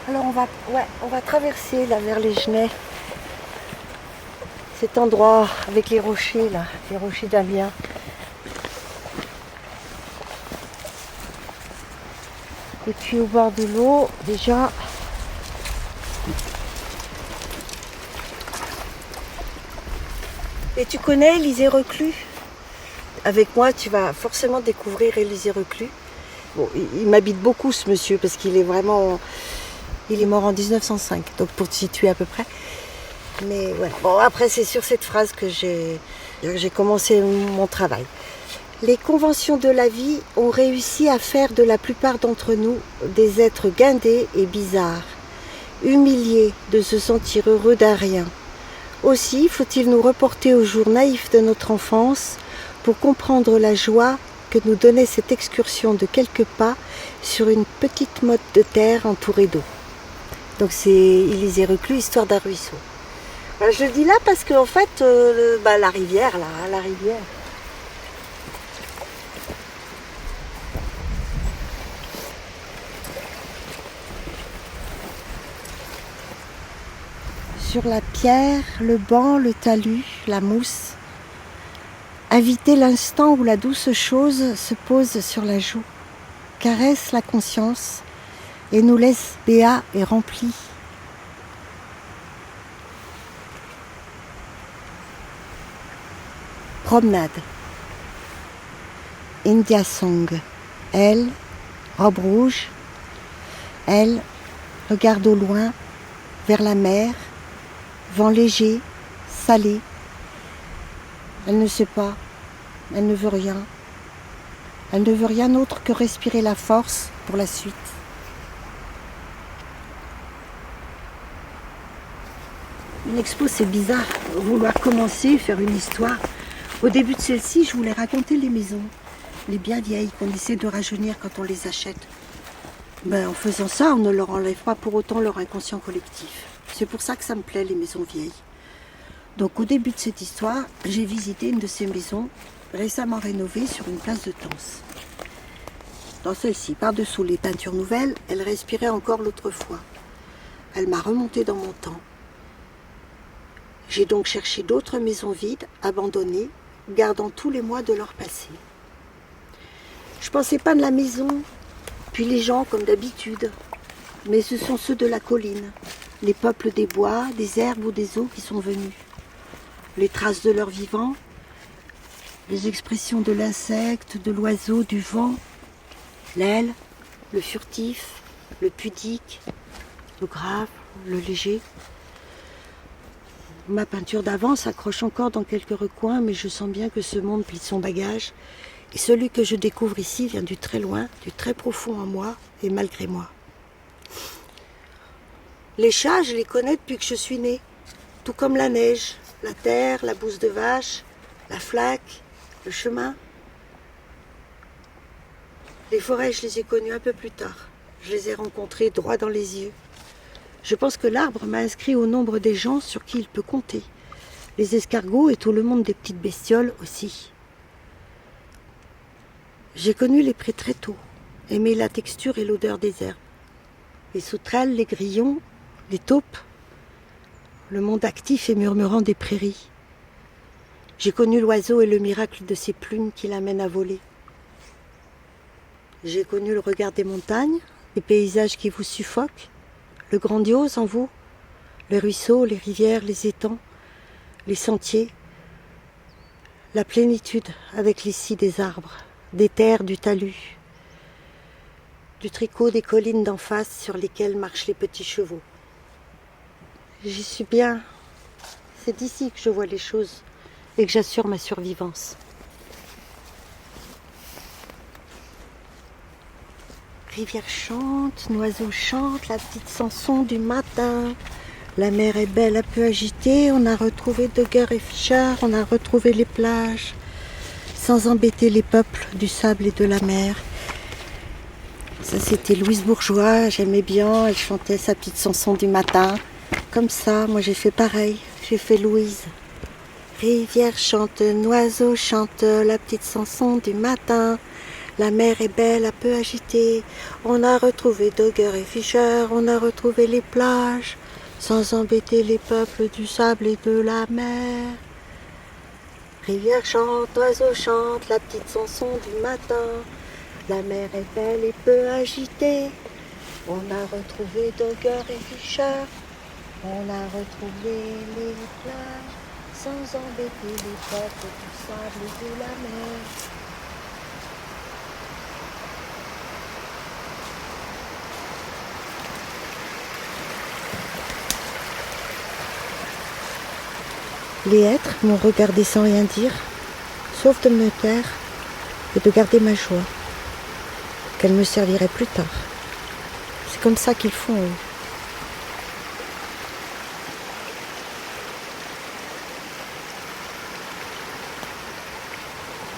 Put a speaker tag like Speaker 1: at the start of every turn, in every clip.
Speaker 1: Alors on va traverser là vers les Genêts. Cet endroit avec les rochers là, les rochers d'Amiens. Et puis au bord de l'eau, déjà, et tu connais Élysée Reclus? Avec moi, tu vas forcément découvrir Élysée Reclus. Bon, il m'habite beaucoup ce monsieur parce qu'il est vraiment... Il est mort en 1905, donc pour te situer à peu près. Mais voilà. Bon, après, c'est sur cette phrase que j'ai commencé mon travail. Les conventions de la vie ont réussi à faire de la plupart d'entre nous des êtres guindés et bizarres, humiliés de se sentir heureux d'un rien. Aussi faut-il nous reporter aux jours naïfs de notre enfance pour comprendre la joie que nous donnait cette excursion de quelques pas sur une petite motte de terre entourée d'eau. Donc c'est Élysée Reclus, histoire d'un ruisseau. Alors, je le dis là parce qu'en fait, la rivière, là, la rivière. Sur la pierre, le banc, le talus, la mousse. Inviter l'instant où la douce chose se pose sur la joue, caresse la conscience et nous laisse béats et remplis. Promenade. India Song. Elle, robe rouge. Elle, regarde au loin, vers la mer, vent léger, salé. Elle ne sait pas, elle ne veut rien. Elle ne veut rien autre que respirer la force pour la suite. Une expo, c'est bizarre, vouloir commencer, faire une histoire. Au début de celle-ci, je voulais raconter les maisons, les bien vieilles qu'on essaie de rajeunir quand on les achète. En faisant ça, on ne leur enlève pas pour autant leur inconscient collectif. C'est pour ça que ça me plaît, les maisons vieilles. Donc au début de cette histoire, j'ai visité une de ces maisons récemment rénovée sur une place de Tence. Dans celle-ci, par-dessous les peintures nouvelles, elle respirait encore l'autrefois. Elle m'a remonté dans mon temps. J'ai donc cherché d'autres maisons vides, abandonnées, gardant tous les mois de leur passé. Je pensais pas de la maison, puis les gens comme d'habitude, mais ce sont ceux de la colline, les peuples des bois, des herbes ou des eaux qui sont venus. Les traces de leur vivant, les expressions de l'insecte, de l'oiseau, du vent, l'aile, le furtif, le pudique, le grave, le léger. Ma peinture d'avant s'accroche encore dans quelques recoins, mais je sens bien que ce monde plie son bagage. Et celui que je découvre ici vient du très loin, du très profond en moi et malgré moi. Les chats, je les connais depuis que je suis née, tout comme la neige, la terre, la bouse de vache, la flaque, le chemin. Les forêts, je les ai connues un peu plus tard. Je les ai rencontrées droit dans les yeux. Je pense que l'arbre m'a inscrit au nombre des gens sur qui il peut compter. Les escargots et tout le monde des petites bestioles aussi. J'ai connu les prés très tôt, aimé la texture et l'odeur des herbes. Les sauterelles, les grillons, les taupes, le monde actif et murmurant des prairies. J'ai connu l'oiseau et le miracle de ses plumes qui l'amènent à voler. J'ai connu le regard des montagnes, les paysages qui vous suffoquent, le grandiose en vous, les ruisseaux, les rivières, les étangs, les sentiers, la plénitude avec les scies des arbres, des terres, du talus, du tricot des collines d'en face sur lesquelles marchent les petits chevaux. J'y suis bien. C'est d'ici que je vois les choses et que j'assure ma survivance. Rivière chante, l'oiseau chante, la petite Samson du matin. La mer est belle, un peu agitée. On a retrouvé Dogger et Fischer, on a retrouvé les plages, sans embêter les peuples du sable et de la mer. Ça, c'était Louise Bourgeois, j'aimais bien, elle chantait sa petite Samson du matin. Comme ça, moi j'ai fait pareil, j'ai fait Louise. Rivière chante, oiseau chante, la petite Samson du matin. La mer est belle, un peu agitée. On a retrouvé Dogger et Fischer, on a retrouvé les plages, sans embêter les peuples du sable et de la mer. Rivière chante, oiseau chante, la petite chanson du matin. La mer est belle et peu agitée. On a retrouvé Dogger et Fischer, on a retrouvé les plages, sans embêter les peuples du sable et de la mer. Les êtres m'ont regardé sans rien dire, sauf de me taire et de garder ma joie, qu'elle me servirait plus tard. C'est comme ça qu'ils font, eux.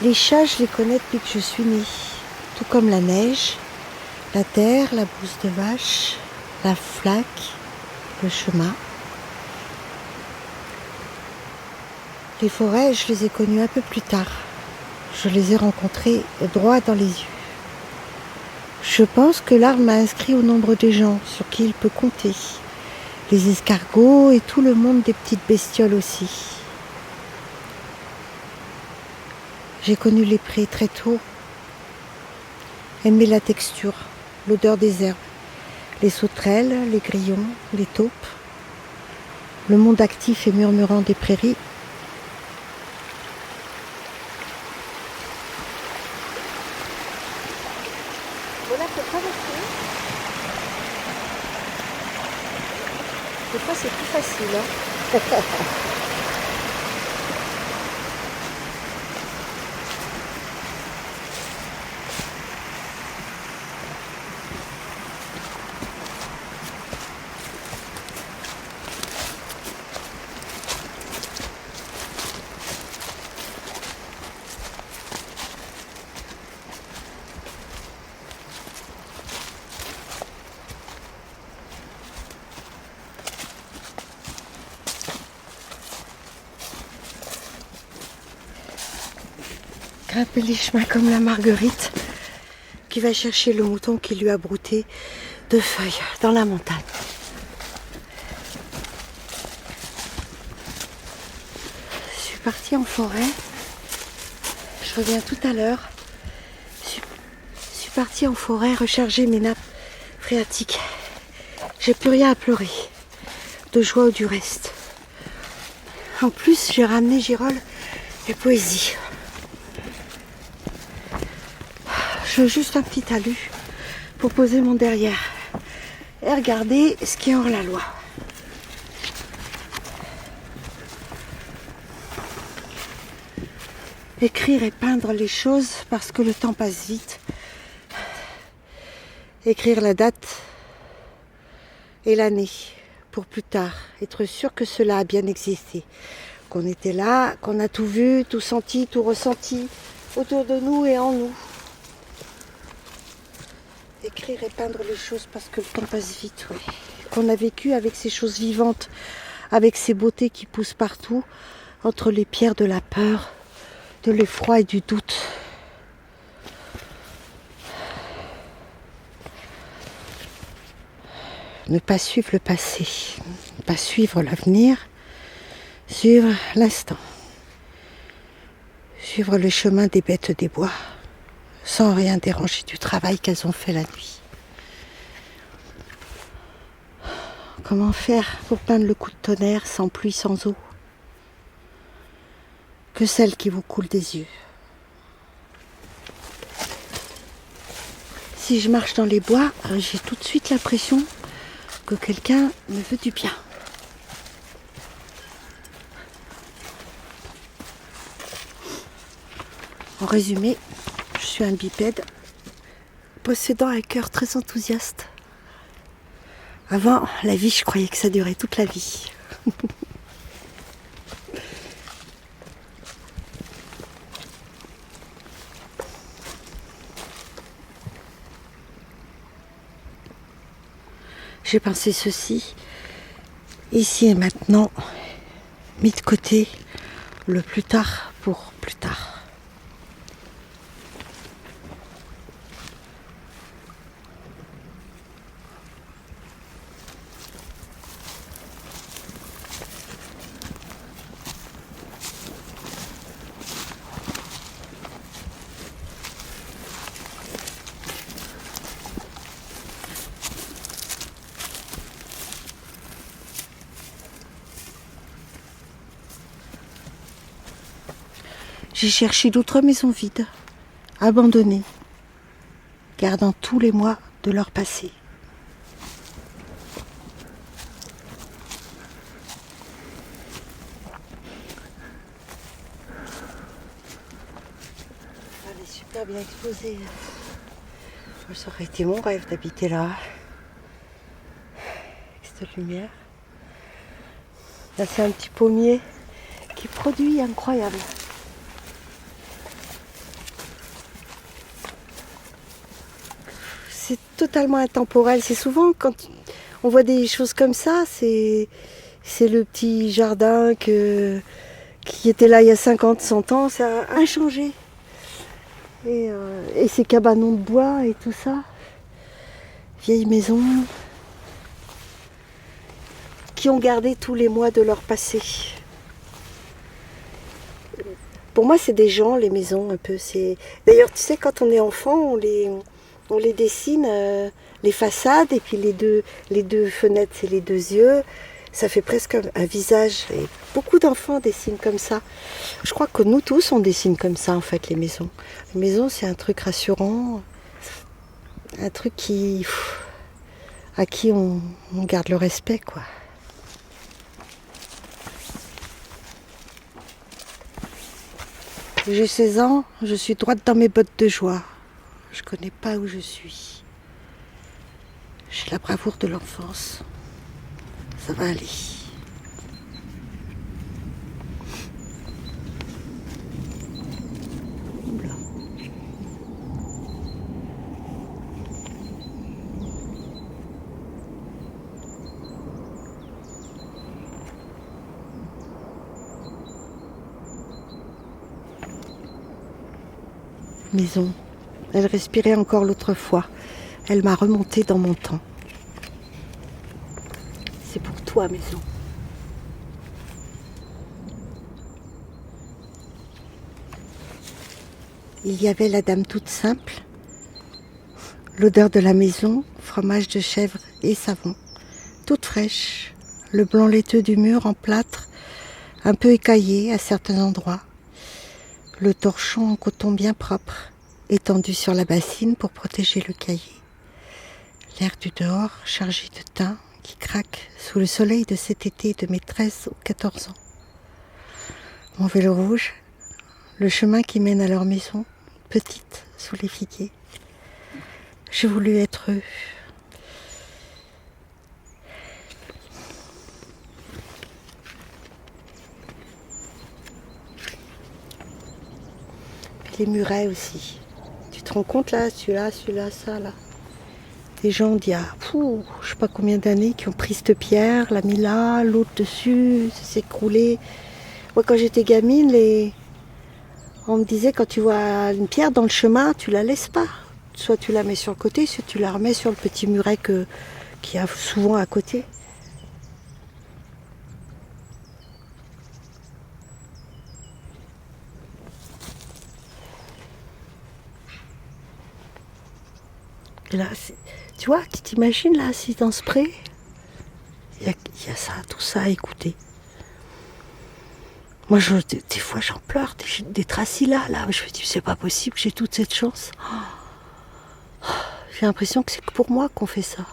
Speaker 1: Les chats, je les connais depuis que je suis née, tout comme la neige, la terre, la bouse de vache, la flaque, le chemin. Les forêts, je les ai connues un peu plus tard. Je les ai rencontrées droit dans les yeux. Je pense que l'arbre m'a inscrit au nombre des gens sur qui il peut compter. Les escargots et tout le monde des petites bestioles aussi. J'ai connu les prés très tôt. Aimé la texture, l'odeur des herbes, les sauterelles, les grillons, les taupes. Le monde actif et murmurant des prairies. Voilà, pour traverser. Des fois, c'est plus facile. Hein. Grimper les chemins comme la Marguerite qui va chercher le mouton qui lui a brouté 2 feuilles dans la montagne. Je suis partie en forêt. Je reviens tout à l'heure. Je suis partie en forêt recharger mes nappes phréatiques. J'ai plus rien à pleurer, de joie ou du reste. En plus, j'ai ramené Girolles et poésie. Je veux juste un petit talus pour poser mon derrière et regarder ce qui est hors la loi. Écrire et peindre les choses parce que le temps passe vite. Écrire la date et l'année pour plus tard. Être sûr que cela a bien existé. Qu'on était là, qu'on a tout vu, tout senti, tout ressenti autour de nous et en nous. Écrire et peindre les choses parce que le temps passe vite, oui. Qu'on a vécu avec ces choses vivantes, avec ces beautés qui poussent partout, entre les pierres de la peur, de l'effroi et du doute. Ne pas suivre le passé, ne pas suivre l'avenir, suivre l'instant. Suivre le chemin des bêtes des bois, sans rien déranger du travail qu'elles ont fait la nuit. Comment faire pour peindre le coup de tonnerre sans pluie, sans eau? Que celle qui vous coule des yeux. Si je marche dans les bois, j'ai tout de suite l'impression que quelqu'un me veut du bien. En résumé, je suis un bipède possédant un cœur très enthousiaste. Avant, la vie, je croyais que ça durait toute la vie. J'ai pensé ceci, ici et maintenant, mis de côté le plus tard pour plus tard. J'ai cherché d'autres maisons vides, abandonnées, gardant tous les mois de leur passé. Elle est super bien exposée. Ça aurait été mon rêve d'habiter là. Avec cette lumière. Là, c'est un petit pommier qui produit incroyable. C'est totalement intemporel. C'est souvent quand on voit des choses comme ça, c'est le petit jardin qui était là il y a 50, 100 ans, ça a inchangé. Et ces cabanons de bois et tout ça, vieilles maisons qui ont gardé tous les mois de leur passé. Pour moi, c'est des gens, les maisons, un peu. D'ailleurs, tu sais, quand on est enfant, on les dessine, les façades, et puis les deux fenêtres, c'est les deux yeux. Ça fait presque un visage. Et beaucoup d'enfants dessinent comme ça. Je crois que nous tous, on dessine comme ça, en fait, les maisons. Les maisons, c'est un truc rassurant, un truc à qui on garde le respect, quoi. J'ai 16 ans, je suis droite dans mes bottes de joie. Je connais pas où je suis. J'ai la bravoure de l'enfance. Ça va aller. Oula. Maison. Elle respirait encore l'autre fois. Elle m'a remonté dans mon temps. C'est pour toi, maison. Il y avait la dame toute simple, l'odeur de la maison, fromage de chèvre et savon, toute fraîche, le blanc laiteux du mur en plâtre, un peu écaillé à certains endroits, le torchon en coton bien propre, étendu sur la bassine pour protéger le cahier. L'air du dehors chargé de thym qui craque sous le soleil de cet été de mes 13 ou 14 ans. Mon vélo rouge, le chemin qui mène à leur maison, petite sous les figuiers. J'ai voulu être eux. Puis les murets aussi. Tu te rends compte là, celui-là, ça là. Des gens d'il y a, je sais pas combien d'années, qui ont pris cette pierre, l'a mis là, l'autre dessus, ça s'est écroulé. Moi quand j'étais gamine, on me disait quand tu vois une pierre dans le chemin, tu la laisses pas. Soit tu la mets sur le côté, soit tu la remets sur le petit muret qu'il y a souvent à côté. Et là, tu vois, tu t'imagines là, assis dans ce pré, il y a ça, tout ça à écouter. Moi, des fois, j'en pleure d'être assis là. Je me dis, c'est pas possible, j'ai toute cette chance. J'ai l'impression que c'est que pour moi qu'on fait ça.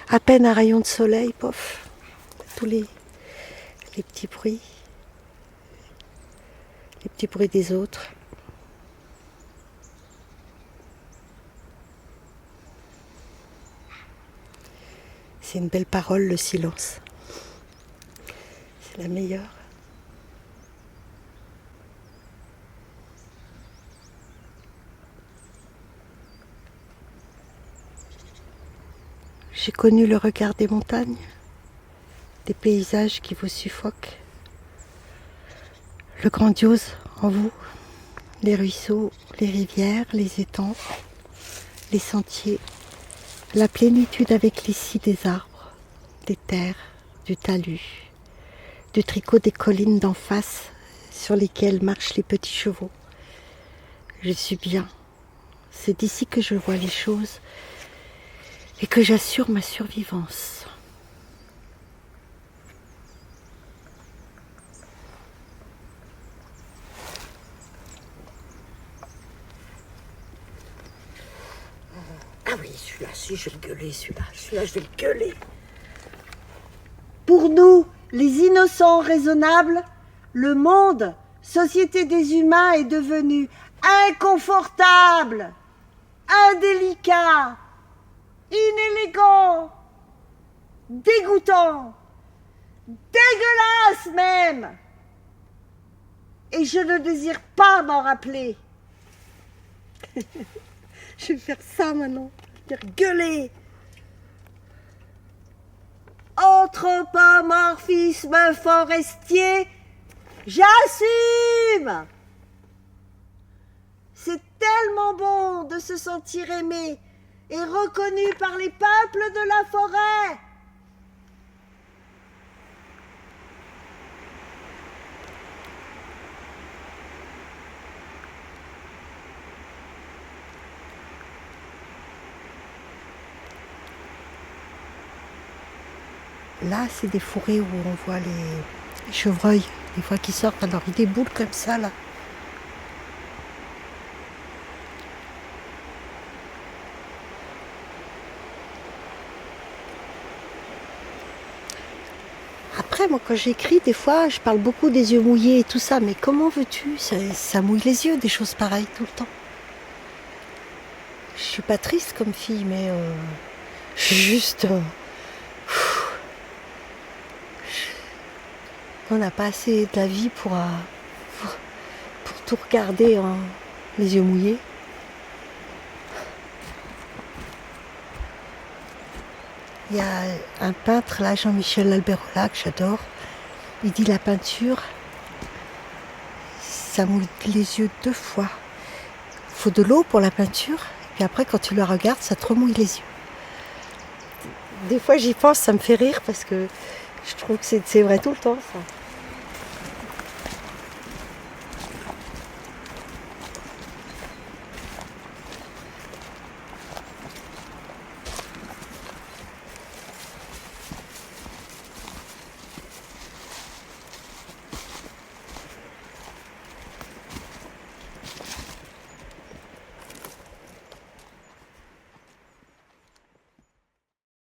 Speaker 1: À peine un rayon de soleil, pof, tous les petits bruits. Les petits bruits des autres. C'est une belle parole, le silence. C'est la meilleure. J'ai connu le regard des montagnes, des paysages qui vous suffoquent, le grandiose en vous, les ruisseaux, les rivières, les étangs, les sentiers, la plénitude avec l'ici des arbres, des terres, du talus, du tricot des collines d'en face sur lesquelles marchent les petits chevaux. Je suis bien. C'est d'ici que je vois les choses et que j'assure ma survivance. celui-là, si je vais le gueuler, celui-là, je vais le gueuler. Pour nous, les innocents raisonnables, le monde, société des humains, est devenu inconfortable, indélicat, inélégant, dégoûtant, dégueulasse même. Et je ne désire pas m'en rappeler. Je vais faire ça maintenant, je vais dire gueuler. Anthropomorphisme forestier, j'assume. C'est tellement bon de se sentir aimé et reconnu par les peuples de la forêt. Là, c'est des forêts où on voit les chevreuils, des fois qui sortent. Alors, ils déboulent comme ça, là. Après, moi, quand j'écris, des fois, je parle beaucoup des yeux mouillés et tout ça. Mais comment veux-tu? Ça mouille les yeux, des choses pareilles, tout le temps. Je suis pas triste comme fille, mais je suis juste... on n'a pas assez de la vie pour tout regarder en les yeux mouillés. Il y a un peintre là, Jean-Michel Alberola, que j'adore. Il dit la peinture, ça mouille les yeux 2 fois. Il faut de l'eau pour la peinture, et puis après quand tu la regardes, ça te remouille les yeux. Des fois j'y pense, ça me fait rire parce que je trouve que c'est vrai tout le temps ça.